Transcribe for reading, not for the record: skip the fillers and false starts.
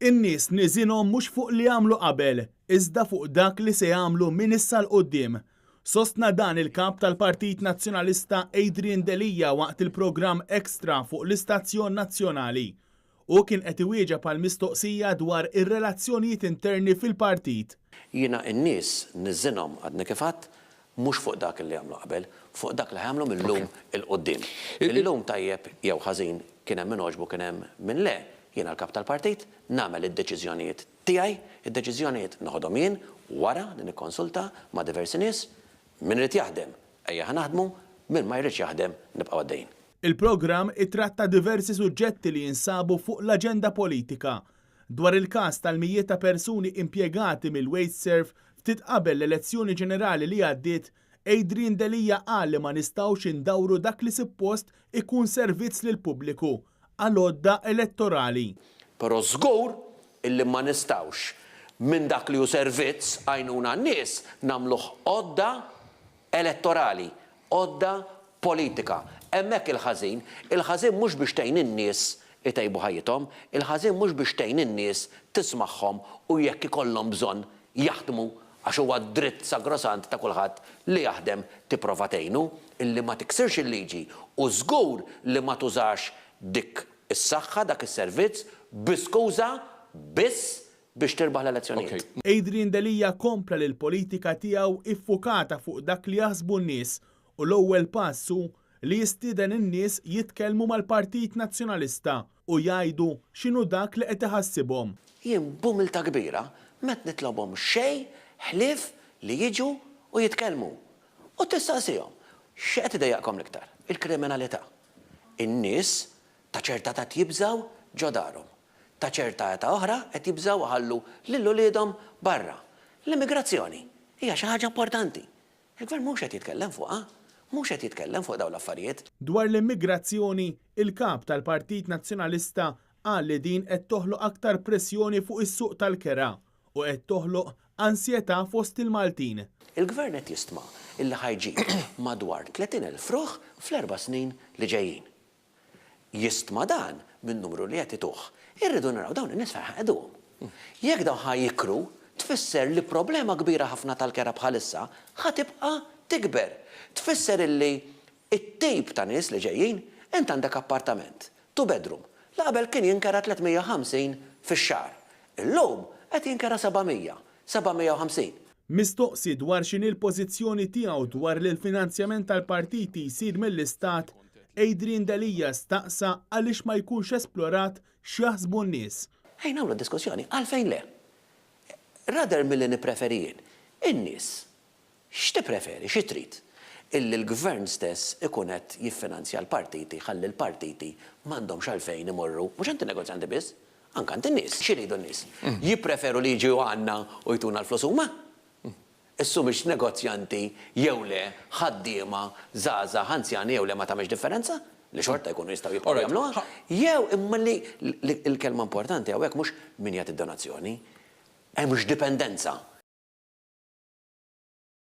In-nies niżinhom mhux fuq li għamlu qabel, iżda fuq dak li se jagħmlu minn issa l-qudiem. Sostna dan il-kap tal-Partit Nazzjonalista Adrian Delija waqt il-programm Extra fuq l-Istazzjon Nazzjonali u kien qed iwieġeb għall-mistoqsija dwar ir-relazzjonijiet interni fil-partit. Jiena n-nies niżinhom għadni kif għadt mhux fuq dak li għamlu qabel, fuq dak li ħamlu mill-lum il-qoddim. Il-lum tajjeb jew ħażin kien hemm min oġbu kien hemm min le, jiena l-kap tal-partit nagħmel id-deċiżjonijiet tiegħi, id-deċiżjonijiet noħodhom jien wara li nikkonsulta ma' diversi nies, min irid jaħdem ejja naħdmu, min ma jridx jaħdem nibqgħu għaddejjin. Il-programm ittratta diversi suġġetti li jinsabu fuq l-aġenda politika. Dwar il-każ tal-mijiet ta' persuni impjegati mill-Wasteserv ftit qabel l-elezzjoni ġenerali li għaddiet, Adrian Delija qal li ma nistgħux indawru dak li suppost ikun servizz lil pubbliku għal-għodda elettorali. Però żgur illi ma nistgħux minn dak li hu servizz għajnuna n-nies nagħmluh għodda elettorali, għodda politika. Hemmhekk il-ħażin mhux biex tgħin in-nies itejbu ħajjithom, il-ħażin mhux biex tgħin in-nies tismagħhom u jekk ikollhom bżonn jaħdmu għax huwa dritt sagrosant ta' kulħadd li jaħdem tipprova tgħinu, illi ma tiksirx il-liġi u żgur li ma tużax dik is-saħħa dak is-servizz b'iskuża biss biex tirbaħ l-elezzjonijiet. Adrian Delija kompla li l-politika tiegħu iffukata fuq dak li jaħsbu n-nies u l-ewwel passu li jistieden in-nies jitkellmu mal-Partit Nazzjonalista u jgħidu x'inhu dak li qed iħassibhom. Jien bumilta kbira met nitlobhom xejn ħlief li jiġu u jitkellmu. U tistaqsihom x'qed idejjaqkom l-iktar? Il-kriminalità. In-nies ta' ċerta ta' jibżaw ġo darhom. Ta' ċerta ta' oħra qed jibżaw ħallu lil uliedhom barra. L-immigrazzjoni hija xi ħaġa importanti. Il-gvern mhux qed jitkellem fuqha, mhux qed jitkellem fuq dawn l-affarijiet. Dwar l-immigrazzjoni, il-kap tal-Partit Nazzjonalista qal li din qed toħloq aktar pressjoni fuq is-suq tal-kera u qed toħloq ansjetà fost il-Maltin. Il-gvern qed jistma' illi ħajġib madwar 30,000 fruħ fl-4 snin li ġejjin. Jistma' dan minn numru li qed ituh. Irridu naraw dawn in-nies fejn ħaqduhom. Jekk dawn ħajjikru, tfisser li problema kbira ħafna tal-kera bħalissa ħatibqa' tikber. Tfisser illi it-tejb ta' nies li ġejjin int għandek appartament, two bedroom. L-qabel kien jinkara 350 fix-xahar. Illum qed jinkara 750. Mistoqsi dwar x'inhi l-pożizzjoni tiegħu dwar li l-finanzjament tal-partiti jsir mill-Istat, Adrian Delija staqsa għaliex ma jkunx esplorat x'jaħsbu n-nies. Ejn nagħmlu diskussjoni għalfejn le. Rather milli nippreferi jien. In-nies x'tippreferi, xi trid? Illi l-gvern stess ikun qed jiffinanzja l-partiti, ħalli l-partiti m'għandhomx għalfejn imorru, mhux anti negozjanti biss, anke anti n-nies. X'iridu n-nies? Jippreferu li jiġu għandna u jtuna l-flus huma? Issu biex negozjanti jew le ħaddiema żgħażagħ anzjani jew le ma tagħmilx differenza? Li xorta jkunu jistgħu jibqgħu jagħmluha? Jew imma li l-kelma importanti hawnhekk mhux min jagħti d-donazzjoni, hemm mhux dipendenza